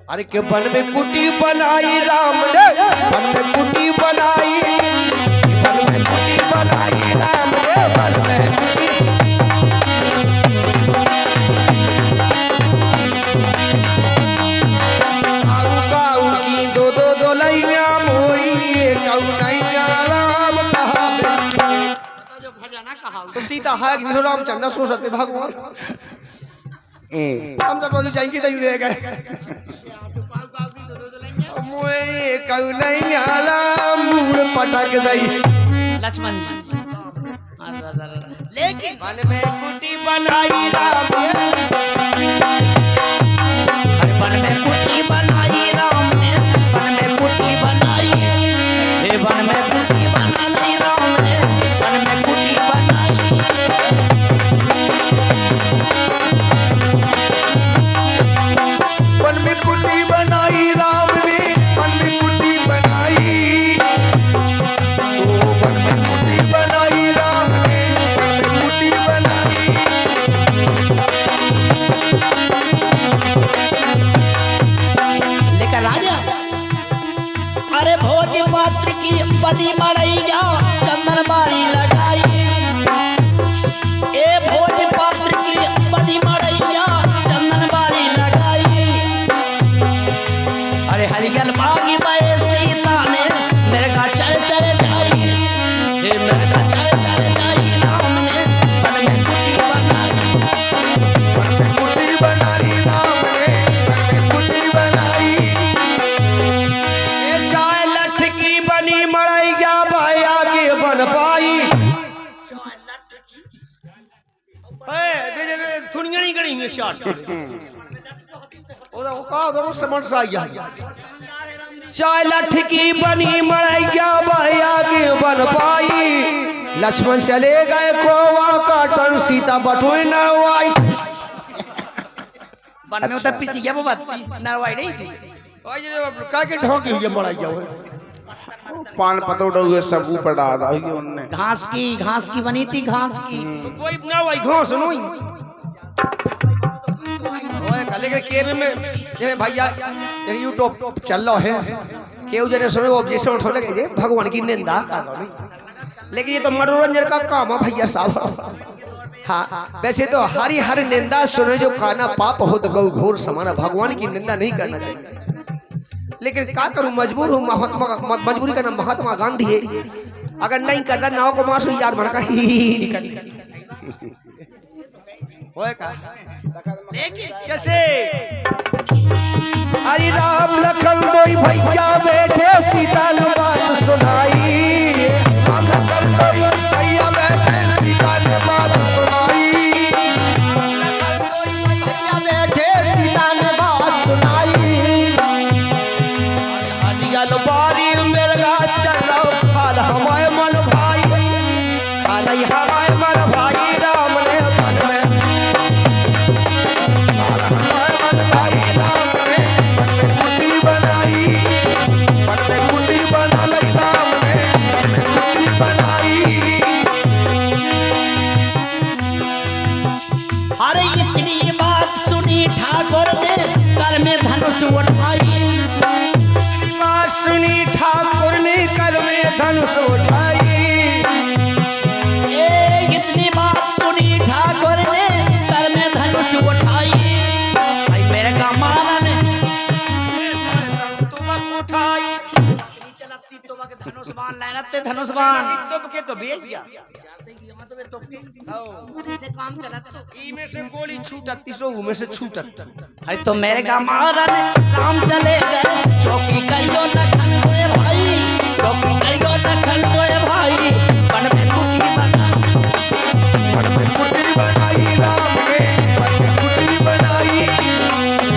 अरे के वन में कुटी बनाई राम ने, वन में कुटी बनाई, वन में कुटी बनाई राम ने, वन में काऊ की दो दो दो लैया मोरी काऊ नैया राम कहा जो भजना कहा तो सीता है कि रामचंद्र सो सकते भगवान हम तो रोज जाएंगे तो ले गए मोए काऊ नैया राम मूड़ पटक दई लक्ष्मण लेकिन वन में कुटी बनाई राम वन में कुटी बनाई राम ने, वन में कुटी बनाई, हे वन में कुटी बनाई राम ने, वन में कुटी बनाई। वन में कुटी बनाई राम ने, वन में कुटी बनाई, ओ वन में कुटी बनाई राम ने, वन में कुटी बनाई। लेकर राजा अरे भोज पात्र की बनी मरैया चंदन बाड़ी लगाई, ए भोज पात्र की बनी मरैया चंदन बाड़ी लगाई। अरे हरियल बागी में सीता ने मेरे का चल चल जाई, हे मेरे का चल चल जाई राम ने वन में कुटी बनाई, वन में कुटी बनाई राम ने, वन में कुटी बनाई। ये चाय लठ की बनी मरैया भाई आगे बन पाई। थुनिया नहीं करेंगे शॉट चाय लठ की बनी मरैया भाई आगे बन पाई। लक्ष्मण चले गए कोवा काटन सीता बटोई न आई। वन में उतर पिसी गया वो बात नरवाई नहीं थी का के ढोकी हुई मरैया पान पतोड़ हुए सब ऊपर डाला उनने घास की बनी थी घास की कोई ना वही घास नोई ओए कल के केब में ये भैया ये यूट्यूब चल रहा है केव जने सुनो वो जैसे उठो लगे जे भगवान की निंदा कर लो लेकिन ये तो मनोरंजन का काम है भैया साहब। हाँ वैसे तो हर निंदा सुने जो खाना पाप हो तो गौ घोर समान भगवान की निंदा नहीं करना चाहिए। लेकिन क्या करूं मजबूर हूं मजबूरी का नाम महात्मा गांधी है। अगर नहीं कर रहा नाव को मासू यार भड़का ही कैसे हरि राम लखन दोई भैया बैठे सीता ने बात सुनाई। राम लखन दोई भैया बैठे सीता ने बात सुनाई। भैया बैठे सीता ने बात सुनाई। हरियल बारी मेरा चल खाल हमारे मन भाई खाल हमारे मन भाई राम ने मन में अरे इतनी बात सुनी ठाकुर ने कर में धनुष उठाई, बात सुनी ठाकुर ने कर में धनुष उठाई। इतनी बात सुनी ठाकुर ने कर में धनुष उठाई। भाई मेरे का माना ने उठाई धनुष बाण लानते धनुष बाण तुम के तो भेज दिया से काम चला तो इमे से गोली छूटत तीसो में से छूटत। अरे तो मेरे का मारा ने काम चले गए चौकी करियो न खनोए भाई, चौकी करियो न खनोए भाई। वन में कुटी बनाई, वन में कुटी बनाई राम ने, वन में कुटी बनाई,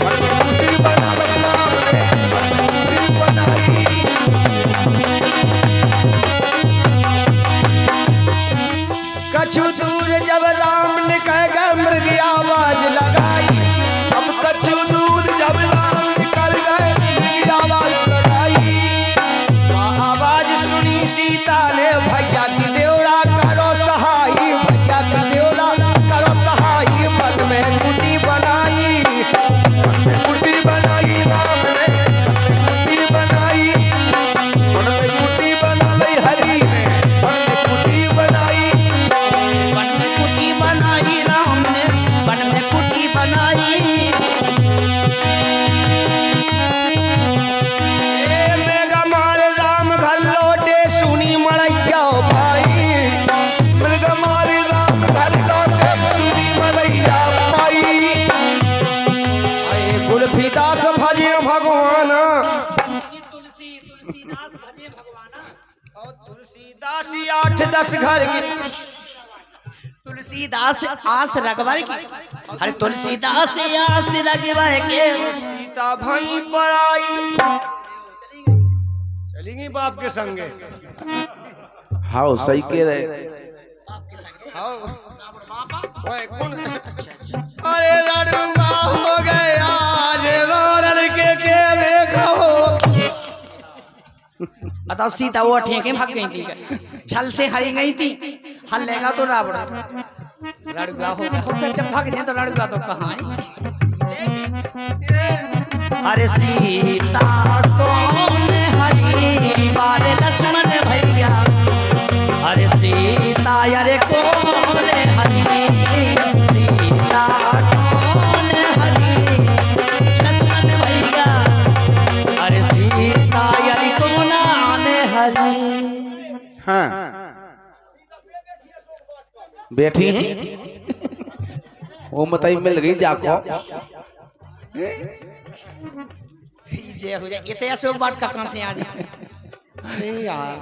वन में कुटी बना राम ने, वन में कुटी बनाई। कछु दूर जब राम ने कह गए मृग आवाज लगाई। अब कछु दूर जब राम निकल गए मृग आवाज लगाई। आवाज सुनी तुलसीदास भजे भगवान तुलसीदास भजे भगवान और तुलसीदास 8-10 घर की तुलसीदास आस रगवर की अरे तुलसीदास आस रगवर के सीता भाई पर आई चलेंगी बाप के संगे हाँ सही कह रहे हाँ। ओए, कौन अरे लड़ूंगा हो गया आज लड़के के देखो बताओ सीता वो ठेके भाग गई थी छल से हरी गई थी हल लेगा तो रावण लड़ुआ होगा फिर जब भाग जाए तो लड़ुआ तो कहाँ है अरे सीता कौन हरी बारे लक्ष्मण भैया अरे सीता अरे कौन हरी सीता कौन हरी लक्ष्मण भैया अरे सीता अरे कौन हरी हाँ बैठी हैं वो बताई मिल गई जाको जय हो जाए इतने अशोक बाट का कहां से आ जाए अरे यार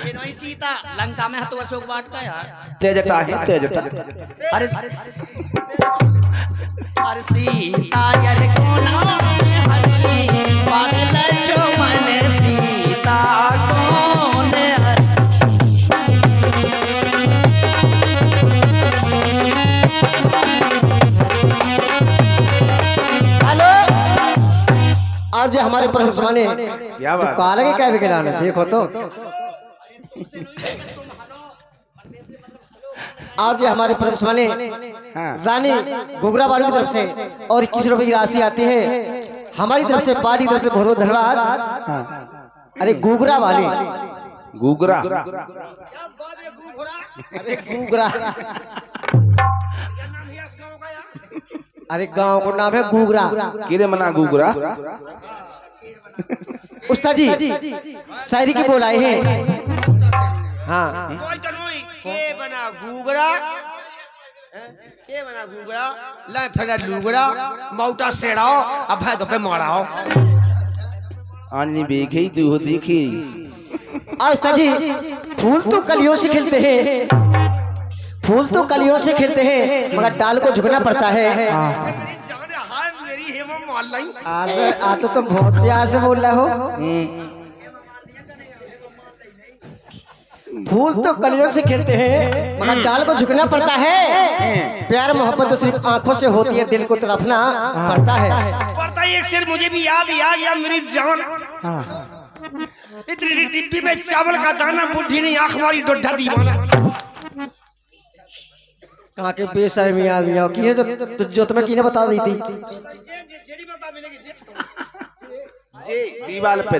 ये नहीं सीता लंका में है तो अशोक बाट का यार तेजटा है तेजटा अरे अरे सीता यार कोना हरी बादल चमन सीता कौन और जो हमारे पर ने क्या बात काला के क्या बिगड़ाना देखो तो और जो हमारे पर ने हाँ रानी घुघरा वालों की तरफ से और 21 रुपए की राशि आती है हमारी तरफ से पार्टी की तरफ से बहुत बहुत धन्यवाद। अरे घुघरा वाली गुगरा अरे घुघरा अरे गांव को नाम है घुघरा किरे मना गुगरा उस्ताद जी शायरी की बोलाए हैं हाँ के बना घूगरा के बना घूगरा ला फिर लूगरा मौटा सेड़ाओ अब है तो पे माराओ आनी बेखे तू देखी उस्ताद जी फूल तो कलियों से खिलते हैं फूल तो कलियों से खिलते हैं मगर डाल को झुकना पड़ता है। अरे आ तो तुम बहुत प्यार से बोल रहे हो। फूल तो कलियों से खिलते हैं मगर डाल को झुकना पड़ता है। प्यार मोहब्बत तो सिर्फ आंखों से होती है दिल को तड़पना पड़ता है। पड़ता है एक शेर मुझे भी याद आ गया मेरी जान इतनी सी डिब्बी में चावल का दाना बुढ़ी ने आंख मारी डोडा दीवाना कहाँ के बेशर्मी आदमी हो किने जो तुम्हें किने बता दी थी दीवाल पे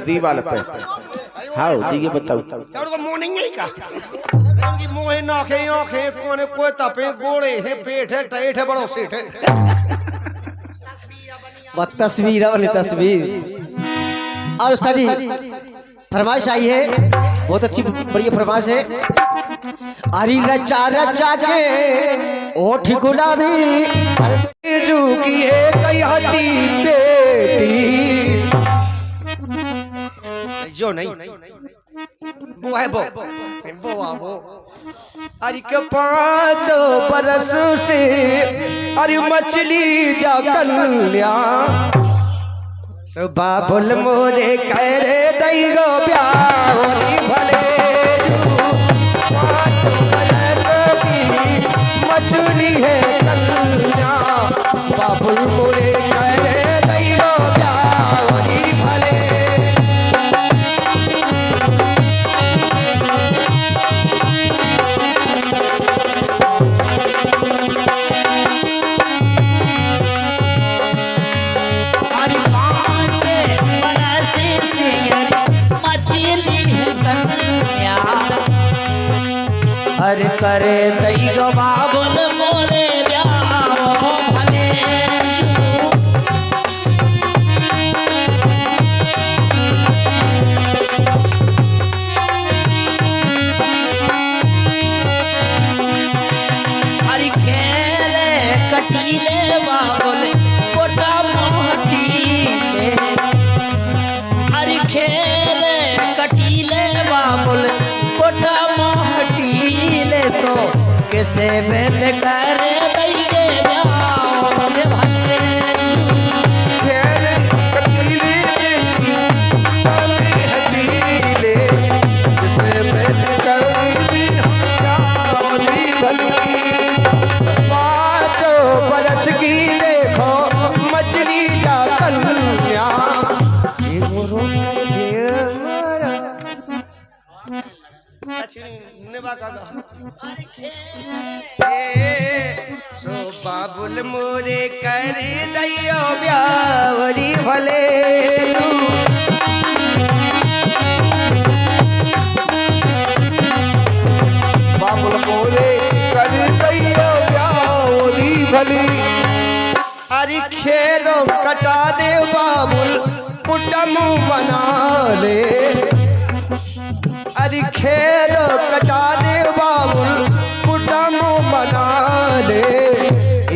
हाँ ठीक है बताओ और वो मॉर्निंग है का उनकी मोहे नाखे आंखें कोने कोई तपे गोड़े है पेट है टाइट है बड़ो सेठ है बस तस्वीर वाली तस्वीर। और उस्ताद जी फरमाइश आई है बहुत अच्छी बढ़िया फरमाइश है। अरे रचा रचा के ओठ गुलाबी जू की है कई हती बेटी जो नहीं वो है वो अरे के 5 बरस से अरे मछली जा कन्या बाबुल मोरे कह रे दई गो ब्याह भले 5 बरस की मछली है कन्या बाबुल मोरे कह रे दई गो ब्याह भले अरे करे तई गो बाबुल मोरे ब्याह भले अरे खेले कटीले बाबुल कोटा मोहटीले अरे खेरे कटीले बाबुल कोटा मोहटीले सो किसे बेल कर दैगे ब्याह भले बरस की देखो मछली जा कन्या सो बाबुल मोरे कर दैयो ब्यावरी भले बाबुल मोरे कर दैयो ब्यावरी भली अरे खेरो कटा दे बाबुल कुटम बना ले अरे खेरो कटा दे बाबुल कुटम बना ले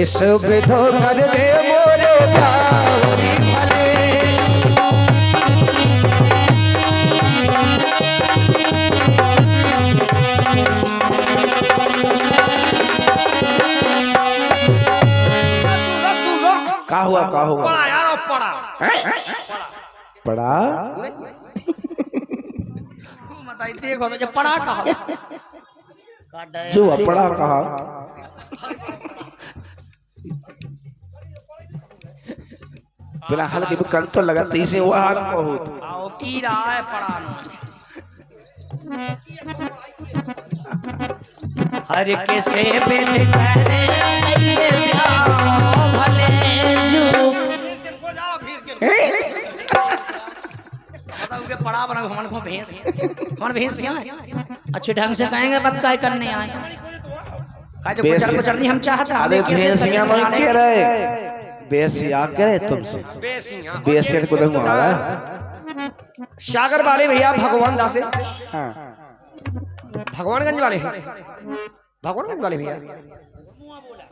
इस विधो कर दे मोरे ब्यावरी भले का हुआ पड़ा यार पड़ा पड़ा बताई देखो तो जब पड़ा कहा जो पड़ा कहा बिना हल्के भी कंत तो लगा तीसे वो हाल बहुत आओ की रहा है पड़ा हर किसे बिन करे ये ब्याह भले जो बताओ के पड़ा बना हमन को भैंस क्या है अच्छे ढंग से कहेंगे बात काय करने आए का जो कुचर नहीं हम चाहते अरे भैंसिया नहीं कह रहे बेसिया करे तुमसे बेसिया को दूंगा सागर वाले भैया भगवान दासे हां भगवानगंज वाले हैं भगवानगंज वाले भैया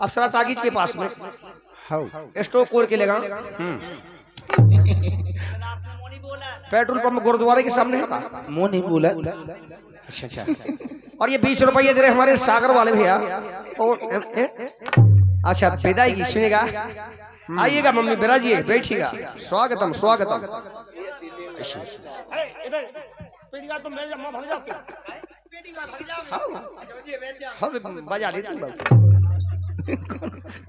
अप्सरा टाकीज के पास में स्टोक कोड के लगा पेट्रोल पंप गुरुद्वारे के सामने है मुंह नहीं बोला अच्छा और ये 20 रुपये दे रहे हमारे सागर वाले भैया अच्छा विदाई की सुनेगा आइएगा मम्मी बिराजिए बैठिएगा स्वागतम स्वागतम बजा ली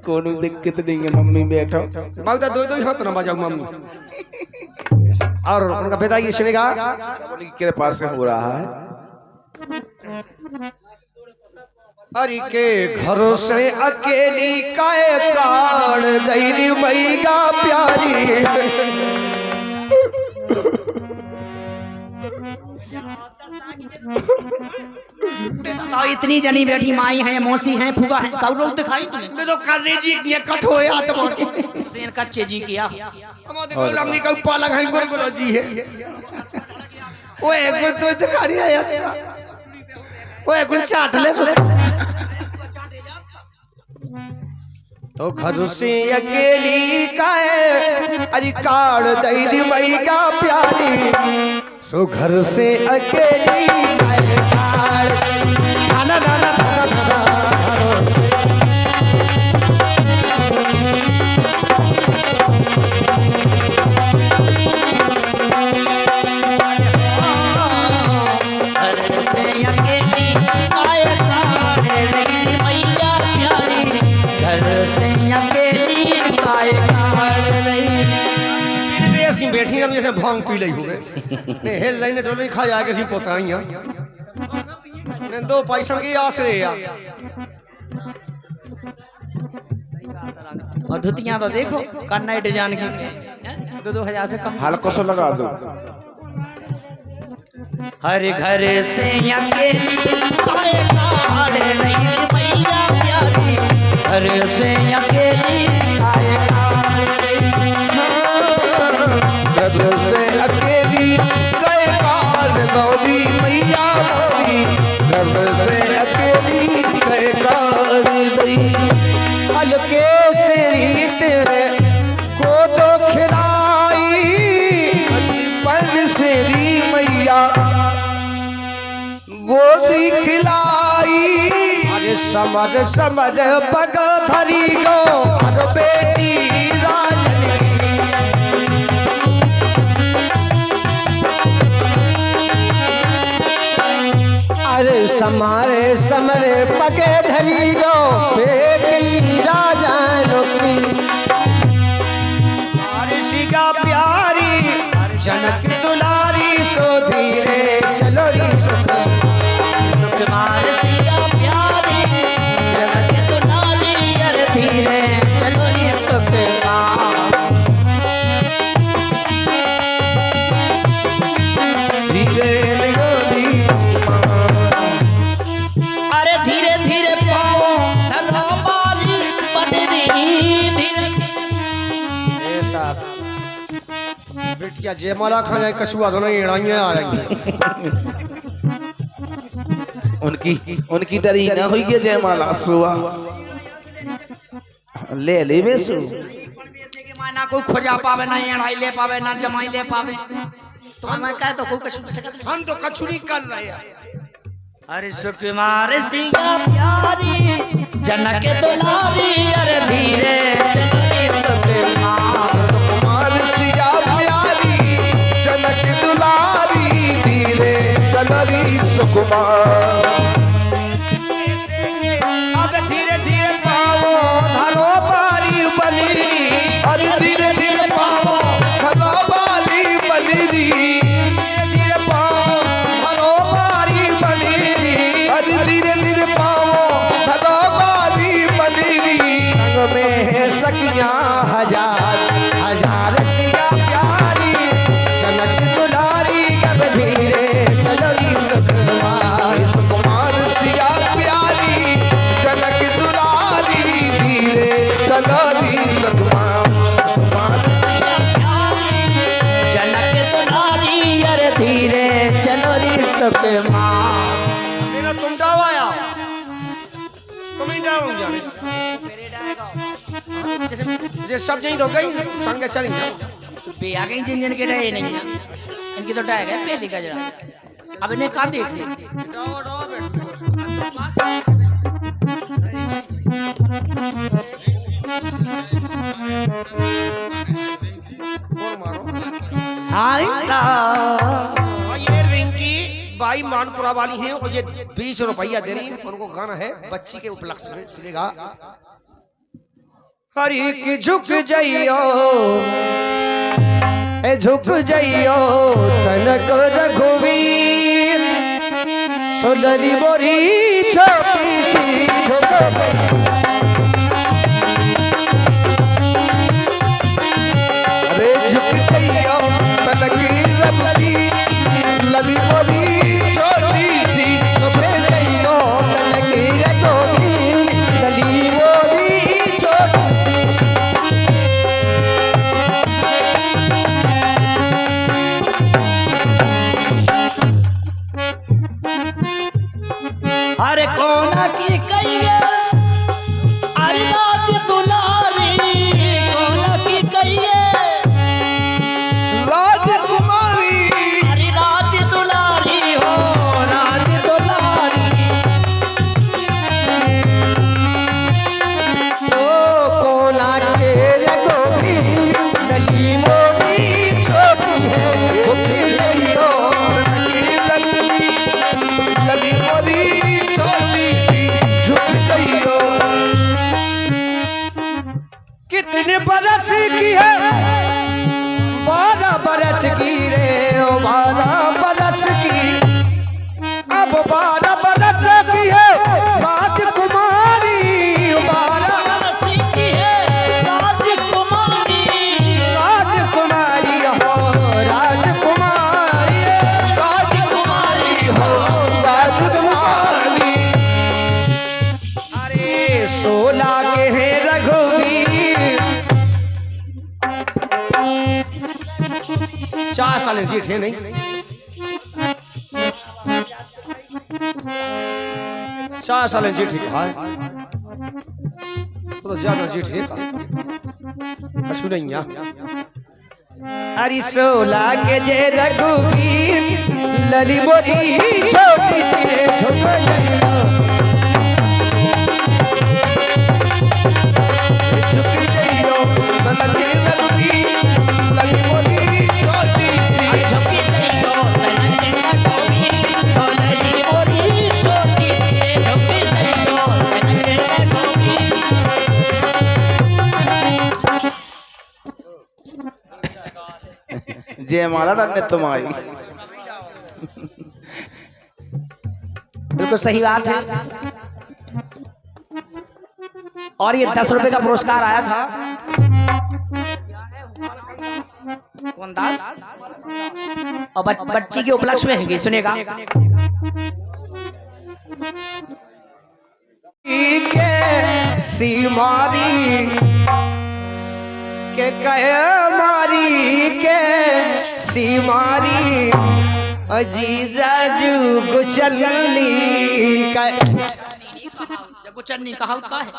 कोनो दिक्कत नहीं है मम्मी बैठो बहुत दो ही हाथ ना बजाओ मम्मी और उनका पिता की सुनेगा के पास से हो रहा है अरे के घरों से अकेली काए कान दैरी मैया प्यारी तो इतनी जनी बैठी माई है मौसी है फूफा है कब लोग दिखाई तुम्हें मैं तो करने जी ये कट हो या तो सेन कच्चे जी किया हमारे हमने कब पाला घाई गुरगुरो जी है वो एक बार तो दिखा रही है यार वो एक बार चाट ले सुन तो घर से अकेली काए अरे काड़ दैरी मैया प्यारी सो घर से अकेली काए काड़ ना ना ना बैठी हम जैसे भांग पी ली हुए ने हेल लाइन डोली खा जाके सी पोताइयां ने दो पैसा की आस रे यार और धुतियां तो देखो कन्नड़ डिजाइन की 2-2000 से कम हल्को से लगा दो हर घर से अकेली आए काढ़े नहीं मैया प्यारी घर से अकेली आए घर से अकेली गए काल गौरी मैया गौरी घर से अकेली गए काल गई हल्के से तेरे गोदो खिलाई बचपन से री मैया गोदी खिलाई अरे समर समर पग धरी गो अरे बेटी राजनी अरे समारे समरे पगे धरी गो बेटी राजानो की ऋषिका प्यारी जनक दुलारी सो धीरे चलो री सुकुमार सिया प्यारी जनक दुलारी अरे धीरे चलो रे सुकुमार धीरे गोरी अरे धीरे धीरे पाओ धनो बाली बदरी धीरे बिटिया जयमाला खा जाए कछुआ दोनों एड़ाइयां आ रही हैं उनकी डरी ना हुई है जयमाला सुआ ले बेसु ना कोई खोजा पावे ना एड़ाई ले पावे ना जमाई ले पावे तो मैं कह तो कोई कछु सकत हम तो कछुरी कर रहे हैं अरे सुकुमार सिया प्यारी जनक दुलारी अरे धीरे चलो रे सुकुमार सुकुमार सिया प्यारी जनक दुलारी धीरे चलरी सुकुमार अब धीरे धीरे पाओ धरो बारी बनी अरे धीरे धीरे पाओ भला बाली बनी धीरे धीरे पाओ धरो बारी बनी अरे धीरे धीरे पाओ भला बाली बनी संग में है सखियां हजार हजार सिया प्यारी जनक दुलारी अब धीरे चलो री सुकुमार सुकुमार सिया प्यारी जनक दुलारी धीरे चलरी सुकुमार सुकुमार जनक दुलारी अरे धीरे चलो रे सुकुमार मेरा तुम डाव आया तुम ही डाव जाने ये सब यही तो गई संग चली जाओ बे आ गई जिन के डे नहीं है इनकी तो डैग है पहले का जरा अब इन्हें कहां देख ले जाओ डाव हाय और ये रिंकी बाई मानपुरा वाली हैं और ये 20 रुपया दे रही है उनको गाना है बच्ची के उपलक्ष्य में सुनेगा हरी की झुक जाइयो ए झुक जाइयो तनक रघुवीर सोलरी बोरी छोटी सी झुक अरे झुक गइयो तनक रबी लली मोरी छोटी सी झुक जाइयो तनक रघुवीर लली मोरी छोटी सी अरे कोना की कहिए अरे नाच दुलारी कोना की कहिए राजकुमारी अरे नाच दुलारी हो नाच दुलारी सो कोला के रघुवीर लली मोरी छोटी है झुक जाइयो लली मोरी छोटी सी झुक गइयो कितने बरस की है 12 बरस की रे ओ 12 बरस की अब 12 बरस की है राजकुमारी 12 सीखी है राजकुमारी राजकुमारी हो राजकुमारी राजकुमारी हो राजकुमारी अरे 16 के हैं रघुवीर 4 साल जीठ है नहीं 4 साल जीठ है तो ज्यादा जेठ है अशु नहीं आ अरे सोला के जे रघुवीर लली मोरी छोटी सी छोटा झुकी जइयो लली रघुवीर लली मोरी छोटी सी झुकी जइयो लली रघुवीर लली मोरी छोटी सी झुकी जइयो लली रघुवीर। जय हमारा रन्ने तुम आई। बिल्कुल सही बात है। और ये 10 रुपए का पुरस्कार आया था। कौन दास? और बच्ची के उपलक्ष्य में है, सुनेगा। के सीमारी के कहे मारी के सीमारी अजीजाजू गुचलनी का गुचन्नी कहा का है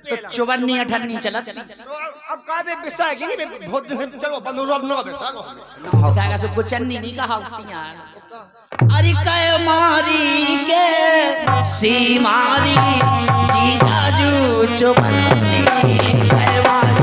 तो चुबन्नी अठन्नी चलत अब का बे बिसा है कि नहीं बे बहुत दिन से चलो बंद हो अब ना बिसा को बिसा का गुचन्नी नहीं कहा यार। अरे कहे मारी के सीमारी जीजाजू चुबन्नी कहे मारी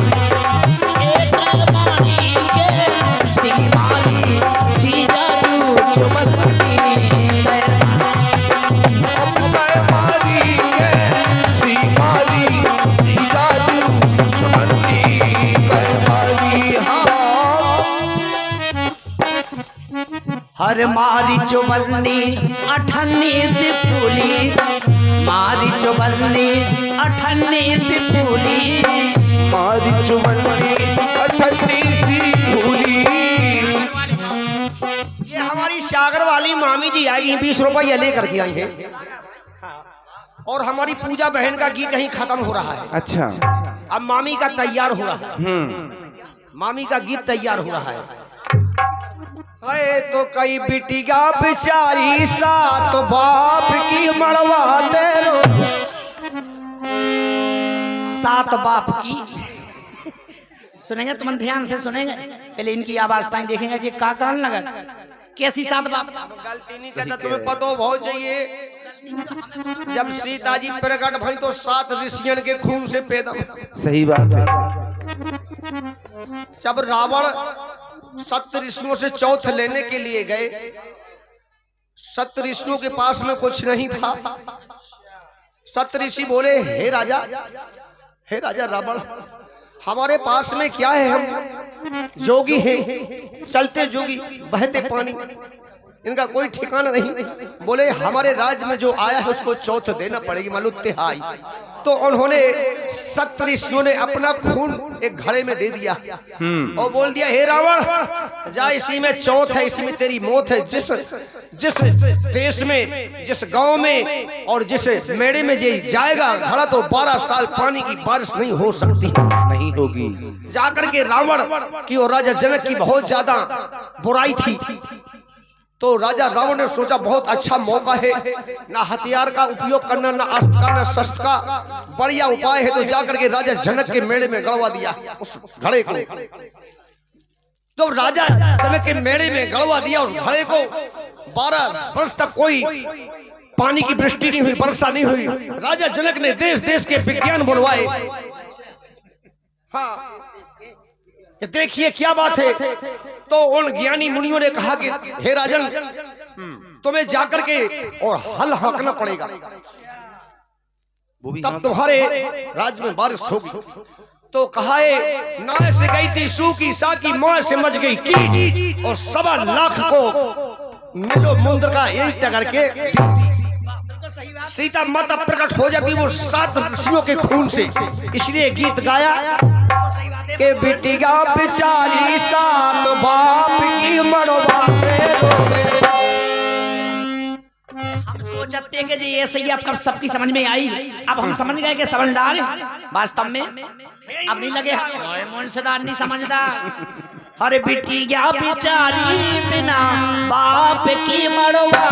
हर मारी चुबन्नी अठन्नी से फूली मारी चुबन्नी अठन्नी से फूली मारी चुबन्नी अठन्नी सी फूली। ये हमारी सागर वाली मामी जी आई 20 रुपये लेकर के आई है और हमारी पूजा बहन का गीत यहीं खत्म हो रहा है। अच्छा अब मामी का तैयार हो रहा है। मामी का गीत तैयार हो रहा है। तो कई बिटिया बेचारी सात बाप की मड़वा दे रो सात बाप की सुनेंगे तुम ध्यान से सुनेंगे पहले इनकी आवाज ताई देखेंगे कि का कान लगा कैसी सात बाप गलती नहीं करता तुम्हें पता बहुत चाहिए। जब सीता जी प्रकट भई तो 7 ऋषियन के खून से पैदा। सही बात है। जब रावण 7 ऋषियों से चौथ लेने के लिए गए, 7 ऋषियों के पास में कुछ नहीं था। 7 ऋषि बोले हे राजा रावण हमारे पास में क्या है, हम जोगी हैं, चलते जोगी बहते पानी, इनका कोई ठिकाना नहीं। बोले हमारे राज्य में जो आया है उसको चौथ देना पड़ेगी मालूम तिहाई। तो उन्होंने 7 ऋषियों ने अपना खून एक घड़े में दे दिया और बोल दिया हे रावण जा इसी में चौथ है, इसी में तेरी मौत है। जिस देश में जिस गांव में और जिस मेड़े में जे जाएगा घड़ा तो 12 साल पानी की बारिश नहीं हो सकती, नहीं होगी। जाकर के रावण की और राजा जनक की बहुत ज्यादा बुराई थी। तो राजा रावण ने सोचा बहुत अच्छा मौका है, ना हथियार का उपयोग करना, ना अस्त्र का, ना शस्त्र का, बढ़िया उपाय है। तो जाकर के राजा जनक के मेड़े में गड़वा दिया उस घड़े को। तो राजा जनक के मेड़े में गड़वा दिया उस घड़े को। 12 वर्ष तक कोई पानी की वृष्टि नहीं हुई, वर्षा नहीं हुई। राजा जनक ने देश देश के विज्ञान बुलवाए। हाँ देखिए क्या बात है। तो उन ज्ञानी मुनियों ने कहा कि हे राजन तुम्हें जाकर के और हल हाँकना पड़ेगा, तब तुम्हारे राज्य में बारिश होगी। तो कहा नाय से गई थी सू की सा की मां से मच गई की और 1.25 लाख को नीलो मुंद्र का एक टकर के सीता माता प्रकट हो जाती वो 7 ऋषियों के खून से। इसलिए गीत गाया के बिटिया बेचारी 7 बाप की मड़वा हम सोचते कि जी ऐसे ही अब सबकी समझ में आई। अब हम समझ गए कि समझदार वास्तव में अब नहीं लगे मुंशदार नहीं समझदार। हरे बिटिया बेचारी बिना बाप की मड़वा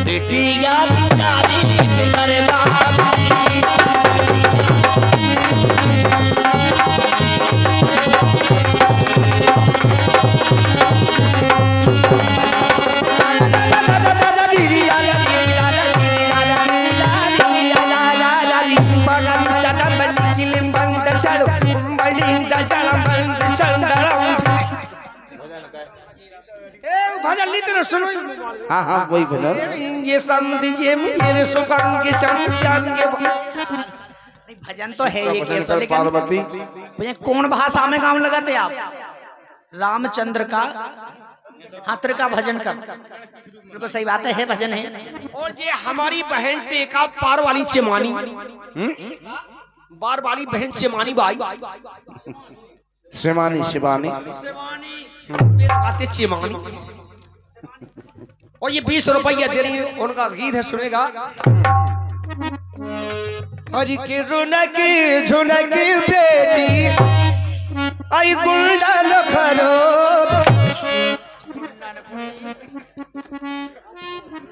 बिटिया बेचारी बिना बाप की भजन ली तेरे सुनो। हाँ हाँ वही भजन। ये समझ ये मेरे सुखान के शान के भजन तो है ये केसो, लेकिन पार्वती भैया कौन भाषा में गाँव लगाते आप? रामचंद्र का हाथ का भजन कर, बिल्कुल सही बात है भजन है। और ये हमारी बहन टेका पार वाली चिमानी, बार वाली बहन चिमानी भाई, शिवानी शिवानी आते चिमानी। और ये 20 रुपया दे रही है, उनका गीत है सुनेगा। हरि के रुनक झुनक बेटी आई गुंडल खरो।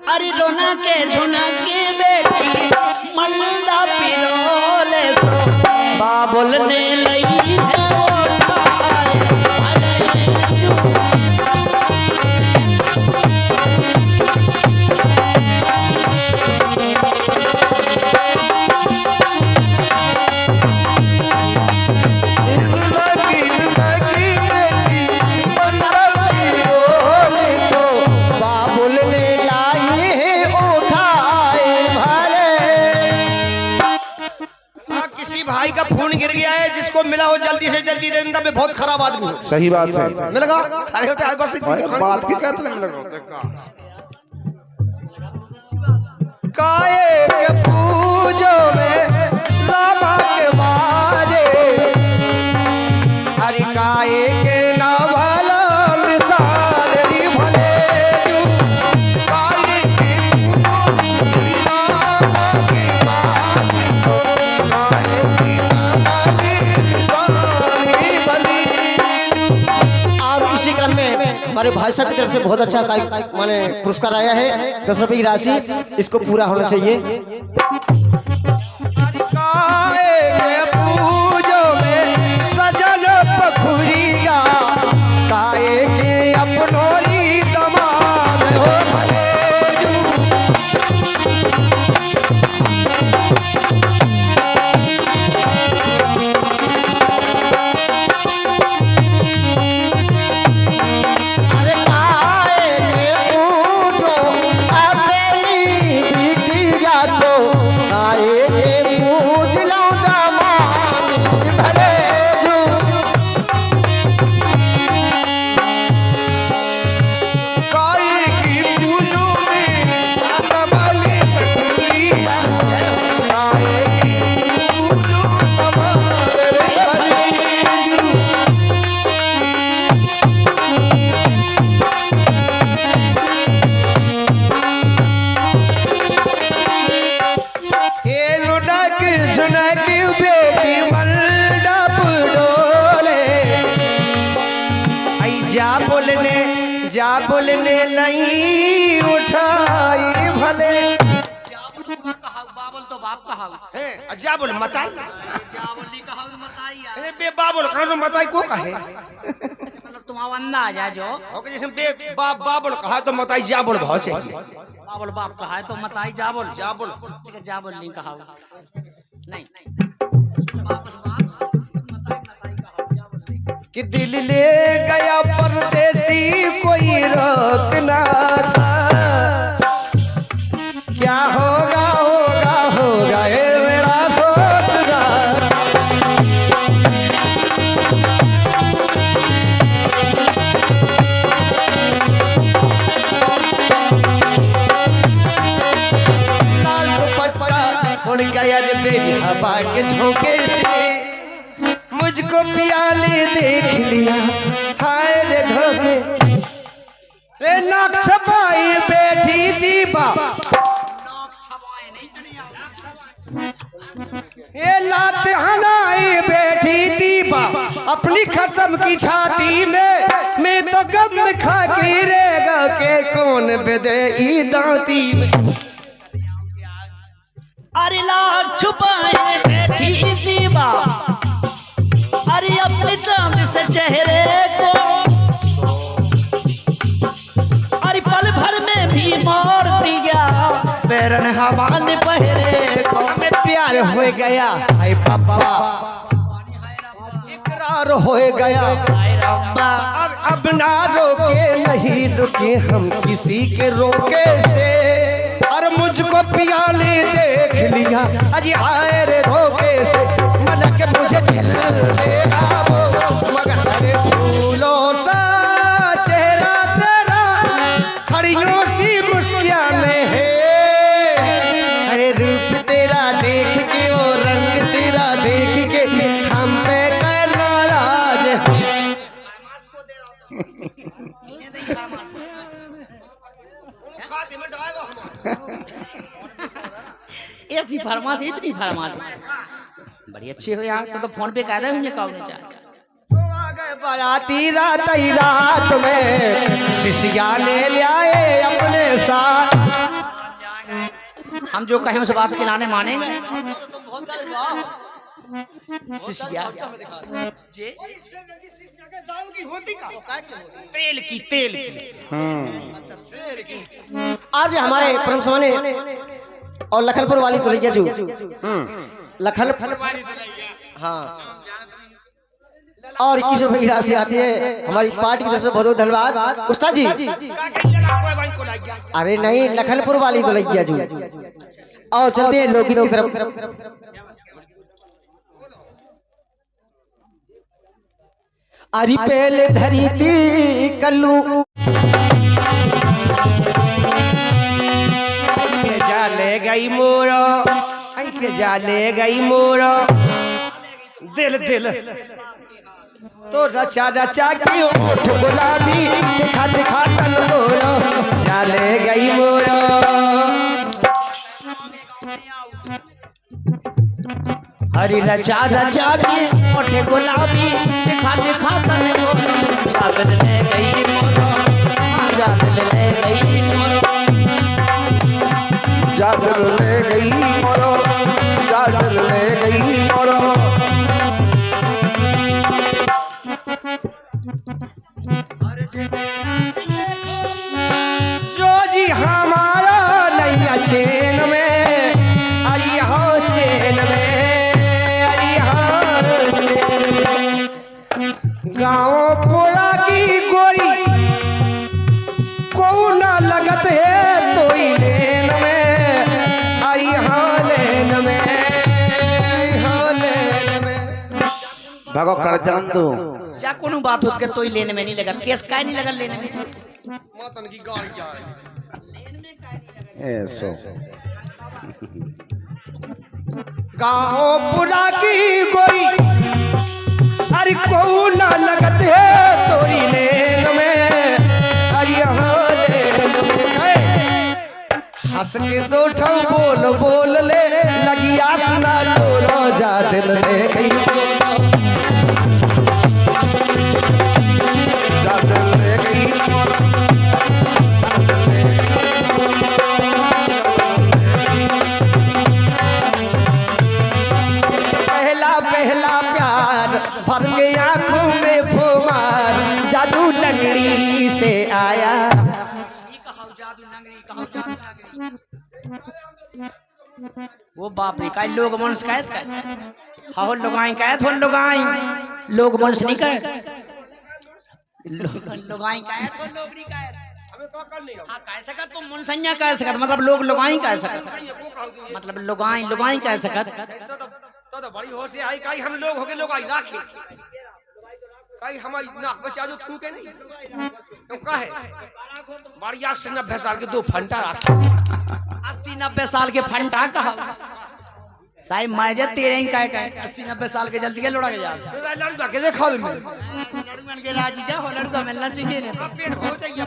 अरे रोना के झुना के बेटी मल्ला पिरोले सो बाबुल ने लई है उठाए। भाई का फोन गिर गया है, जिसको मिला हो जल्दी से जल्दी दे देना। मैं बहुत खराब आदमी हूँ। सही बात है। मिल लगा अरे होते हैं बस बात की कहते हैं लगा काए के पूजो में लामा के बाजे। हरि काए के नावाला मिसाल री भले जू काए के श्री राम की बात काए की नावाली मिसाल भले। और इसी क्रम में हमारे भाई साहब की तरफ से बहुत अच्छा माने पुरस्कार आया है 10 रुपए की राशि, इसको पूरा होना चाहिए। काए के पूजो में सजल पखुरिया काए के अपनोरी दमाद हो भले जू। अरे आए के पूजो अपनी बिटिया सो, आए के पूज लो जमानी भले जू। काए की पूजो में दमाली पखुरिया काए की पूजो दमाद रे भले जू। हे लुनक झुनक बेटी मंडप डोले। आई जा बोलने लई उठाई भले। बाबुल तो बाप कहा हैं जा बोल मताई जावली कहा मताई यार। अरे बे बाबुल कहा तो मताई को कहे। मतलब तुम अंदाज है जो ओके जैसे बे बाबुल कहा तो मताई जा बोल भाव चाहिए। बाबुल बाप कहा है तो मताई जाबुल जाबुल ठीक है, जाबुल नहीं कहा नहीं कि दिल ले गया परदेसी कोई रोकना था। क्या होगा होगा होगा ये मेरा सोचना। लाल दुपट्टा उड़ गया रे मेरी हवा के झोंके से। मुझको पियाले देख लिया हाय रे धोखे। रे नाक छपाई बैठी दीपा ये लात हलाई बैठी दीपा अपनी खत्म की छाती में। मैं तो गम खा के रहेगा के कौन बेदे ई दांती में। अरे लाख छुपाए बैठी दीवा, अरे अपने चांद से चेहरे को अरे पल भर में भी मार दिया पैरन हवाले पहरे को। हमें प्यार हो गया हाय पापा। इकरा पार हो गया। अब ना रोके नहीं रुके हम किसी के रोके से। और मुझको पियाने देख लिया अजी आए रे धोखे से। मलक मुझे दिल देगा वो मगर तेरे फूलों सा चेहरा तेरा खड़ियों सी मुस्काने है। अरे रूप तेरा देख के और रंग तेरा देख के हम पे कर नाराज है। ऐसी फरमाश इतनी फरमाश बड़ी अच्छी हो यार। तो फोन पे कह रहे मुझे कौन चाह बाराती रात में शिष्या ने ले आए अपने साथ। हम जो कहें उस बात के लाने मानेंगे। शिष्या तेल की आज हमारे परम समाने और लखनपुर वाली दुल्हैया जो लखनपुर हाँ और 21 रुपए की राशि आती है हमारी पार्टी की तरफ से। बहुत बहुत धन्यवाद उस्ताद जी। अरे नहीं लखनपुर वाली दुल्हैया जो। और चलते हैं लोकगीत की तरफ। अरी पहले धरी थी कल्लू जाले गई मोरो अंके जाले गई मोरो दिल दिल तो रचा रचा के ओठ गुलाबी दिखा दिखा तन मोरो जाले गई मोरो। हरी रचा रचा के ओठे गुलाबी दिखा दिखा तन मोरो। चादर ले गई मोरो चादर ले गई मोरो चादर ले गई मोरो चादर ले गई मोरो। जो जी हमारा नैया चैन में अरे हो चैन में अरे हो चैन में। गाँव पोड़ा की गोरी को ना लगत है तो लेन में अरे हो लेन में हो लेन में। भगो कर जान दो जा कोनो बात होत के तोई लेने में नहीं लगा। केस काहे नहीं लगा लेने में। मातन की गाय जाए ऐसो गाँव पुरा की गोरी अरे को ना लगत है तोरी लेन में अरे हाँ लेन में। हंस के दो ठो बोल बोल ले लगी आसना डोलो जा दिल ले गई चादर ले गई मोरो पहला पहला प्यार भर के आंखों में फुमार जादू लंगड़ी से आया। वो बाप रे काय लोग मन शिकायत कर हां लोगाई कहत हो लोगाई लोग मन से नहीं कह लोगाई कहत हो लोग नहीं कहत। हमें तो कर नहीं हां कह सकत तो मन संज्ञा कह सकत मतलब लोग लोगाई कह सकत मतलब लोगाई कह सकत। तो बड़ी होश से आई काई हम लोग होके लोग आई राखे काई हमारी नाक बचा जो थूके नहीं तो काहे बढ़िया से 90 साल के दो फंटा रखा 80-90 साल के फंटा कहा साई माजे तेरे ही काय 80-90 साल के जल्दी के लोड़ा के जा लड़का के देखा में लड़कन के राजी क्या हो लड़का मिलना चाहिए ने तो पेट हो जाइए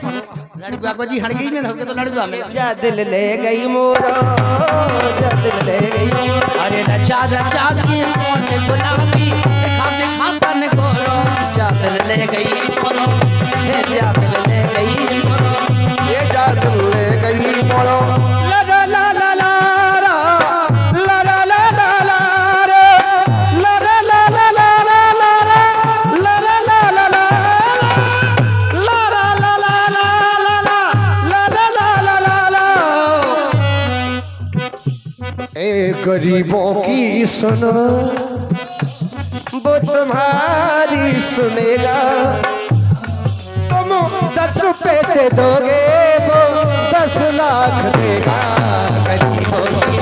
लड़का को जी हट गई में धोके तो लड़का मिल जा दिल ले गई मोरो जा दिल ले गई। अरे रचा रचा के मोटे गुलाबी दिखा दिखा तन गोरो जा दिल ले गई मोरो ये जा दिल ले गई मोरो ये चादर ले गई मोरो ला ला ला ला ला ला ला ला ला ला ला ला ला ला गरीबों की सुनो वो तुम्हारी सुनेगा। तुम 10 पैसे दोगे वो 10 लाख देगा। गरीबों की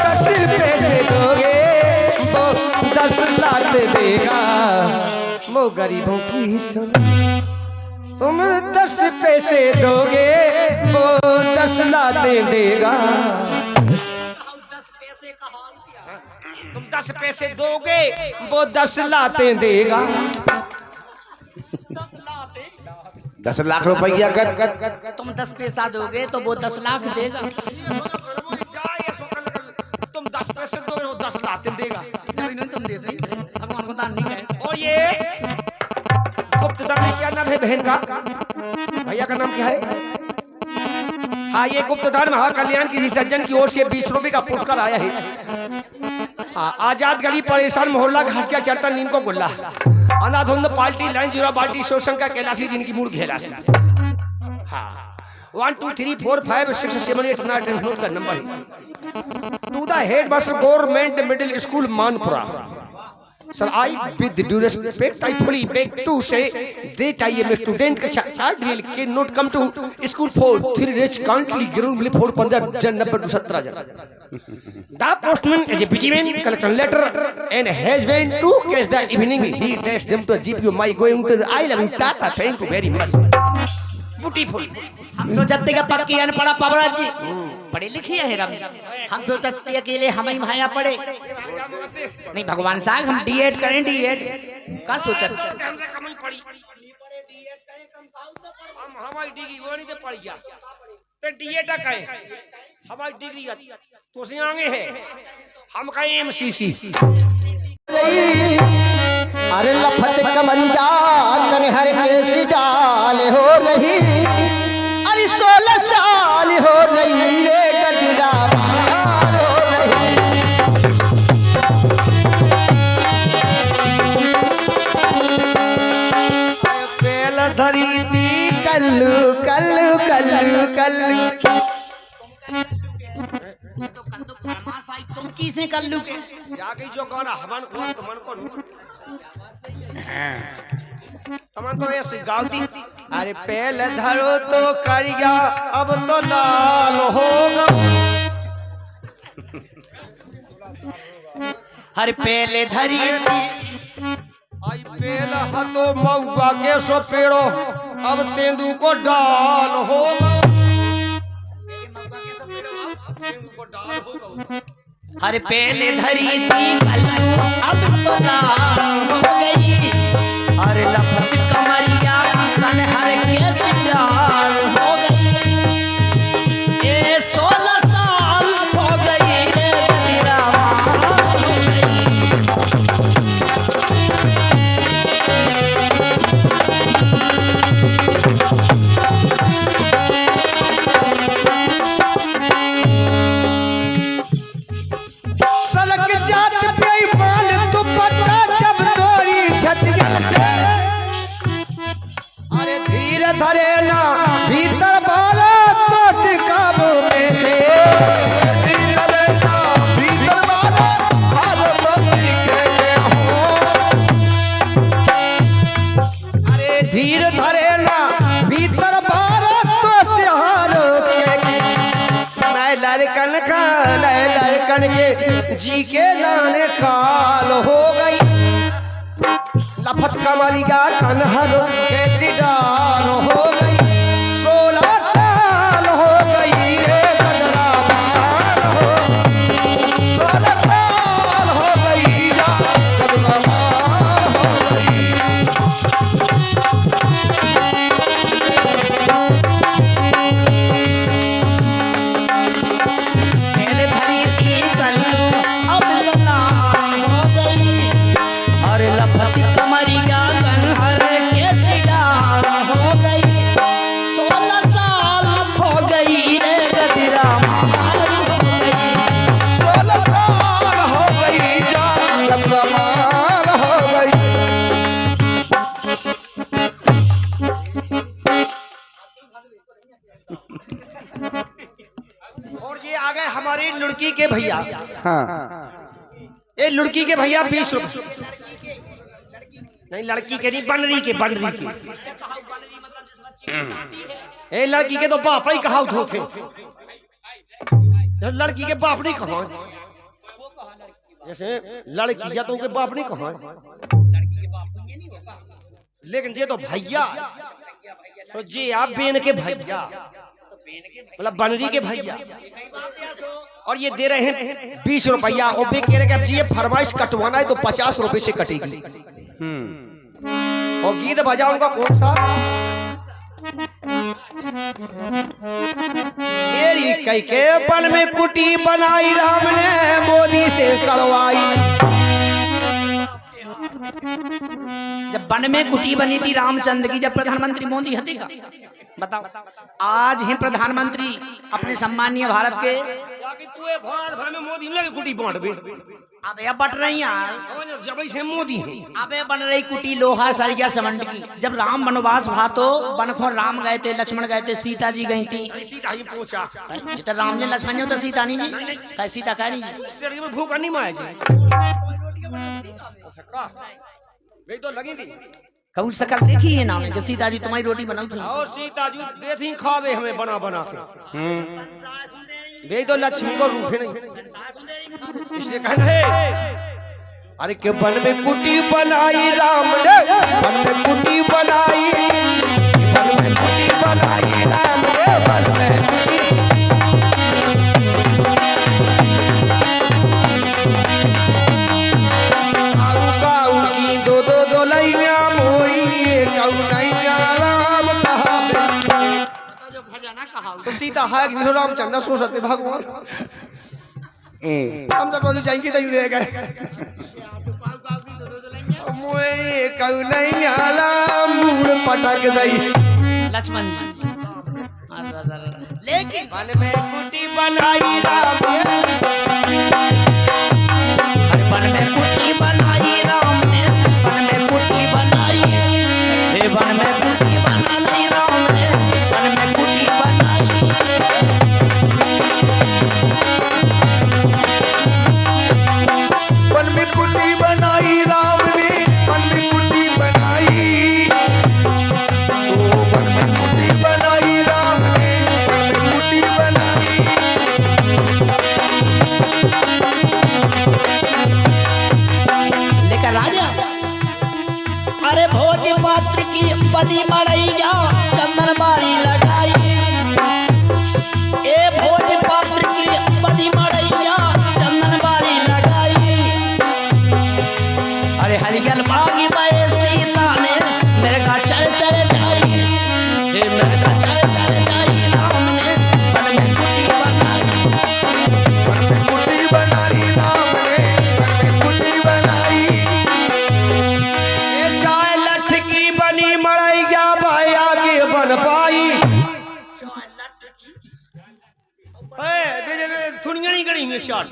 10 पैसे दोगे वो 10 लाख देगा। वो गरीबों की सुन। तुम 10 पैसे दोगे वो 10 लाते देगा। तुम 10 पैसे दोगे वो 10 लाते देगा। 10 लाख रुपया कर तुम 10 पैसा दोगे तो वो 10 लाख देगा। तुम 10 पैसे दोगे वो 10 लाते देगा। तुम दे दे भगवान को दान नहीं कहे। और ये गुप्तधन में क्या नाम है बहन का? भैया का नाम क्या है? हाँ, ये गुप्तधन महाकल्याण किसी सज्जन की ओर से 20 रुपए का पुरस्कार आया है। हाँ, आजाद गली परेशान मोहल्ला घाटिया चट्टा नीम को गुल्ला अनाधुंद पार्टी लाइन जीरो बाल्टी शोषण का कैलाशी जिनकी मूल घेलासी। हाँ, 1 2 3 4 5 6 7 8 9 10 नोट का नंबर है। To the head master government middle school Manpura. Sir, I with due respect, I fully beg to say that I am a student. Child really cannot come to school for 3 days. Currently, ground for 15 Jan 17 The postman is a busy man, collect a letter and has been to catch the evening. He takes them to a GPU. My going to the I love you, Tata. Thank you very much. Beautiful. हम सोचते का पक्की अनपढ़ा पावड़ा जी पढ़े लिखी है रम। हम सोचते अकेले हम ही भाया पढ़े नहीं। भगवान साहब हम डीएड करें। डीएड का सोचत हमारी डिग्री वो नहीं पड़ गया तो डीएड का है। हमारी डिग्री तो से आगे है। हम कहें एमसीसी। अरे लफत कमरिया कन्हर के डाल हो रही। अरे 16 साल हो रही रे गजरा बाल हो रही। पेल धरी थी कल्लू कल्लू कल्लू कल्लू। तुम किसे कर लू के जाके जो गाना हमन को तुमन को तमन तो ऐसे गाती। अरे पहले धरो तो करिया अब तो लाल होगा। हर पहले धरी आई पहले हतो मौका के सो पेड़ो अब तेंदू को डाल होगा। हर पहले धरी थी कल्लू अब तो लाल हो गई। अरे लफत कमरिया कन्हर के सिंगार हो गई। ये 16 साल हो गई रे गजरा बाल हो गई। सलक जात पे मान दुपट्टा जब तोरी छतियन से। अरे धीरे धरे ना भीतर बारा तो सिकाबू में से। धीरे धरे ना भीतर बारा हाल तो सिके हो। अरे धीरे धरे ना भीतर बारा तो सिहारो के। मैं लड़कन के जी के लाने खाल हो गई। लफत कमरिया कन्हर कैसी डाल हो गई। 16 साल हो गई रे गजरा बाल हो। 16 साल हो गई रे गजरा बाल हो गई। पहले धरी थी कल्लू अब तो लाल हो गई। अरे लफत कमरिया कन्हर के सिंगार हो गई। आ गए हमारी लड़की के भैया। हाँ ये लड़की के भैया 20 रुपए नहीं, लड़की के नहीं, बनरी के ए लड़की के तो बाप ही कहा थे, लड़की के बाप नहीं कहा, जैसे लड़की या तो के बाप नहीं कहा, लेकिन ये तो भैया सो जी आप बेन के भैया मतलब बनरी के भैया, और ये दे रहे हैं 20 रुपया। और वे कह रहे कि अब जी ये फरमाइश कटवाना है तो 50 रुपए से कटेगी। और गीत बजाऊंगा कौन सा? मेरी कई के बन में कुटी बनाई राम ने मोदी से कड़वाई। जब वन में कुटी बनी थी रामचंद्र की, जब प्रधानमंत्री मोदी हथे का बताओ, आज हैं प्रधानमंत्री अपने सम्मानीय भारत के, भारत भर में मोदी लगे कुटी बांट बे। अबे अब बट रही यार, जब से मोदी है अबे बन रही कुटी लोहा सरिया समंड की। जब राम वनवास भातो बनखोर राम गए थे, लक्ष्मण गए थे, सीता जी गई थी। सीता ही पूछा जितना राम ने लक्ष्मण ने तो सीता नहीं जी, कह सीता कह नहीं जी, भूखा नहीं माया जी तो लगी थी। कहूँ शकल देखी है नाम कि सीता जी तुम्हारी रोटी बनाऊ थी, और सीता जी देती खावे हमें बना बना के, वे तो लक्ष्मी को रूठे नहीं, इसलिए कहना है अरे के बन में कुटी बनाई राम ने, बन में कुटी बनाई, बन में कुटी बनाई राम ने, बन में तो सीता है कि रामचंद्र सो सकते भगवान, हम तो रोज जाएंगे नहीं रह गए मूड पटक दई लक्ष्मण। लेकिन मन में कुटी बनाई राम ने, वन में कुटी बनाई राम ने, वन में कुटी बनाई, हे वन में कुटी बनाई राम ने, वन में कुटी बनाई। मन में कुटी बनाई राम ने, मन में कुटी बनाई, ओ मन में कुटी बनाई राम ने, मन में कुटी बनाई। लेकर राजा अरे भोज पात्र की बनी मड़ैया चंदन बारी लगाई, ए भोज पात्र की बनी मड़ैया चंदन बारी लगाई। अरे हरिगल बागी बाए सीता ने मेरे का चल चल जाई, हे मेरे का चल चल जाई राम ने वन में कुटी बनाई, मन में कुटी बनाई राम ने, मन में कुटी बनाई। ये चाय लठ की बनी मड़ैया भाई आगे बन पाई, थुनिया नहीं गड़ी चार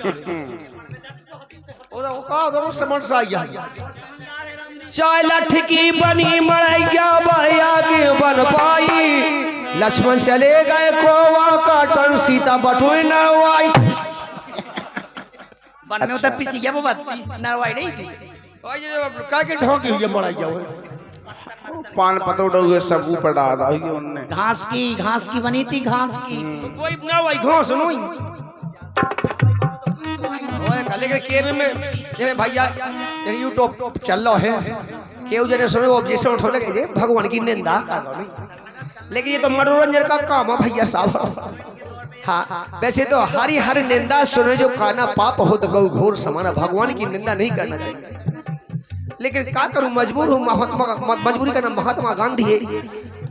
चाय लठ की बनी मड़ैया भाई आगे बन पाई। लक्ष्मण चले गए कोवा काटन, सीता बटोई न आई। वन में उधर पिसी गया वो बात नरवाई नहीं थी, का के ढोकी हुई मड़ैया वो पान पतोड़ सब ऊपर डाल उनने, घास की बनी थी, घास की कोई ना वही घास नहीं ओए कल के केब में ये भैया ये यूट्यूब चल रहा है, केव जने सुनो वो जैसे उठो लगे जे भगवान की निंदा कर रहा नहीं, लेकिन ये तो मनोरंजन का काम है भैया साहब। हाँ वैसे तो हरी हर निंदा सुने जो काना पाप हो तो गौ घोर समान, भगवान की निंदा नहीं करना चाहिए। लेकिन क्या करूं मजबूर हूँ, महात्मा मजबूरी का नाम महात्मा गांधी है,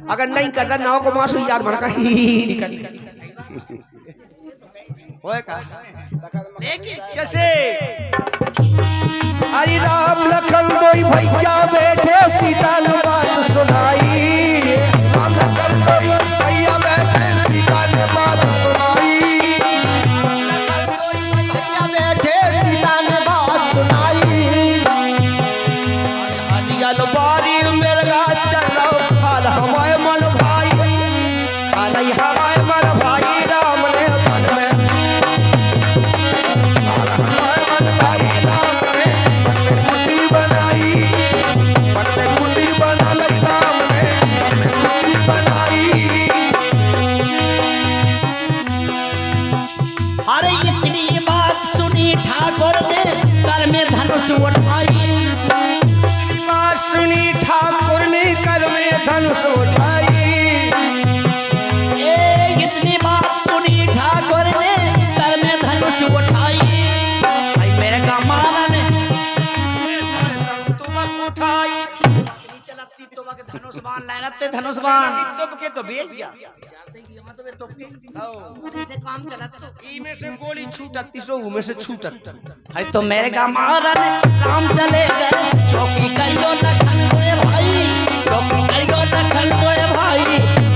अगर नहीं कर रहा नाव को मासू यार मन का ही निकल होए का कैसे हरि राम लखन दोई भैया बैठे सीता ने बात सुनाई, राम लखन दोई भैया बैठे सीता ने बात सुनाई, भैया बैठे सीता ने बात सुनाई। हरियल बारी मेरा चलो खाल हमारे मन भाई, खाल हमारे मन भाई राम ने मन में गैरत धनुष्बाण तुम के तो बेच गया से काम चला तो ई में से गोली छूटत तीसो में से छूटत। अरे तो मेरे गाँव राम चले गए चौकी करियो लखन गोए भाई चौकी करियो लखन गोए भाई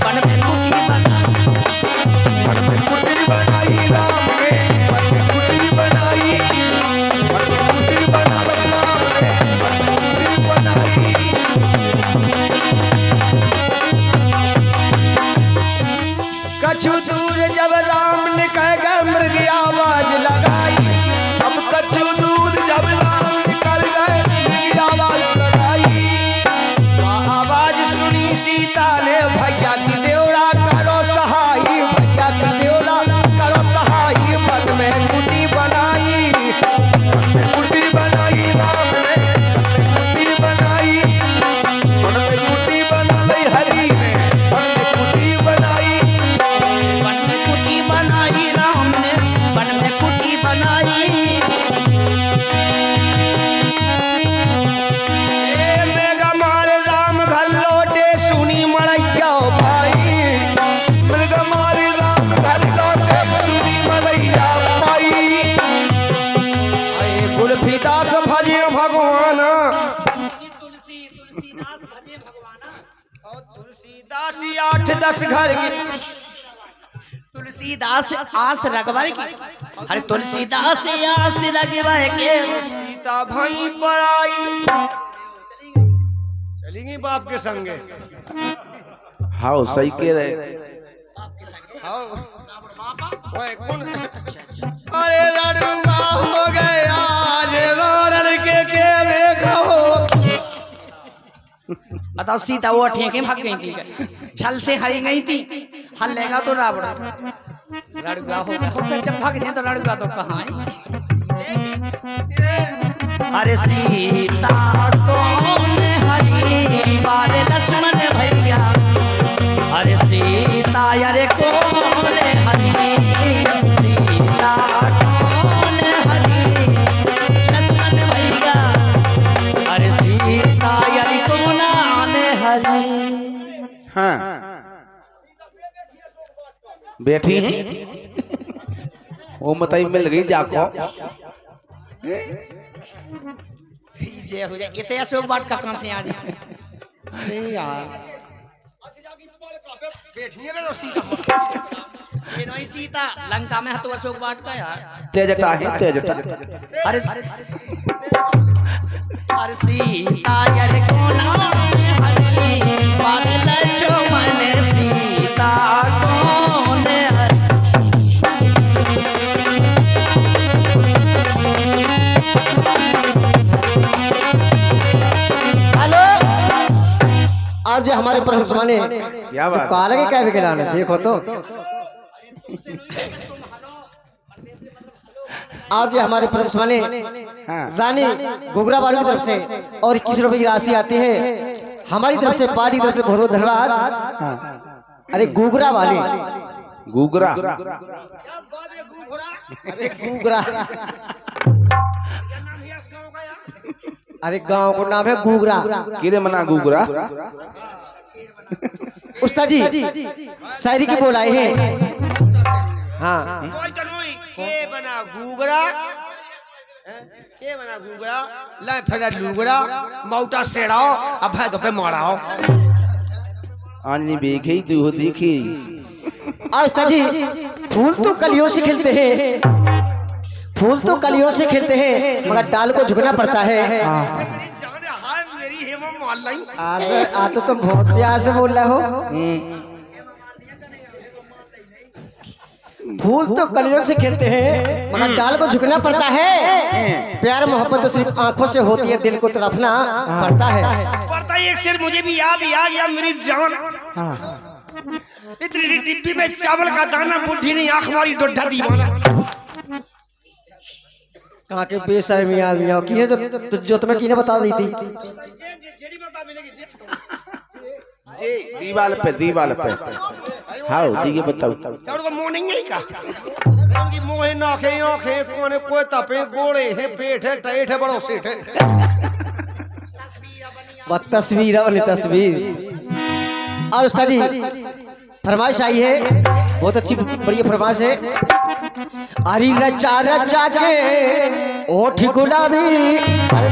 बन में कुटी बना कुटी बनाई राम ने कुटी बनाई कुटी बना राम ने कुटी बनाई। कछु दूर जब राम ने कह गए मृग आवाज लगाई। अब कछु दूर जब राम निकल गए मृग आवाज लगाई। आवाज सुनी सीता ने भैया की देवरा करो सहाय भैया की देवरा करो सहाय मन में कुटी बनाई। कुटी बनाई राम ने कुटी बनाई कुटी बना ली हरी ने कुटी बनाई। बन में कुटी बनाई राम ने बन में कुटी बनाई। मेघा मार राम घर लौटे सुनी मड़ैया भाई। मृग मारी राम घर लौटे सुनी मलैया पाई। कुलफीदास भजे भगवान तुलसीदास 8-10 घर की तुलसीदास आस रगवर की अरे तुलसीदास आस रगवर के सीता भाई पर आई। चलेंगी बाप के संगे। हाँ सही कह रहे। ओए कौन? अरे लड़ूंगा हो गया आज लड़के के देखो। बताओ सीता वो ठेके भाग गई थी छल से हरी गई थी हल लेगा तो रावण लड़का हो गया फिर जब भाग गए तो लड़का तो कहाँ है। अरे सीता कौन हरी बारे लक्ष्मण भैया अरे सीता अरे कौन हरी सीता कौन हरी लक्ष्मण भैया अरे सीता अरे कौन हरी। हाँ बैठी हैं वो बताई मिल गई जाको। जय हो जाए इतने अशोक बाट का कहां से आ जाए। अरे यार ये नहीं सीता लंका में है तो अशोक बाट का यार तेजटा है तेजटा। अरे अरे सीता यार कौन हरी बादल लक्ष्मण सीता कौन हरी। हेलो और जो हमारे प्रभु माने क्या बात? काला के क्या बिगड़ाने देखो तो। और जो हमारे प्रभु माने रानी घुघरा बालू की तरफ से और 21 रुपए की राशि आती है हमारी तरफ से पार्टी की तरफ से बहुत बहुत धन्यवाद। अरे घुघरा वाली गुगरा अरे घुघरा अरे गांव को नाम है घुघरा। किरे मना गुगरा। उस्ताद जी शायरी की बोल आए हैं। हाँ के बना घूगरा के बना घूगरा ला फिर लूगरा मौटा सेड़ाओ अब है तो पे माराओ। आनी बेखी तू देखी। उस्ताद जी फूल तो कलियों से खिलते हैं फूल तो कलियों से खिलते हैं मगर डाल को झुकना पड़ता है। अरे आ तो तुम बहुत प्यार से बोल रहे हो। फूल तो कलियों से खिलते हैं मगर डाल को झुकना पड़ता है। प्यार मोहब्बत तो सिर्फ आंखों से होती है दिल को तड़पना पड़ता है। पड़ता है एक शेर मुझे भी याद आ गया मेरी जान। इतनी सी डिब्बी में चावल का दाना बुढ़ी ने आंख मारी डोडा दीवाना। कहाँ के बेशर्मी आदमी हो किने जो तुम्हें किने बता दी थी। दीवाल पे हाँ जी ये बताओ तो मुंह नहीं है का की मुंह है नाखे आंखें कोने कोई तपे गोड़े है पेट है टाइट है बड़ो सेठ है। तस्वीर वाली तस्वीर और उस्ताद जी फरमाइश आई है, बहुत अच्छी बढ़िया फरमाइश है। अरे रचा रचा के ओठ गुलाबी, अरे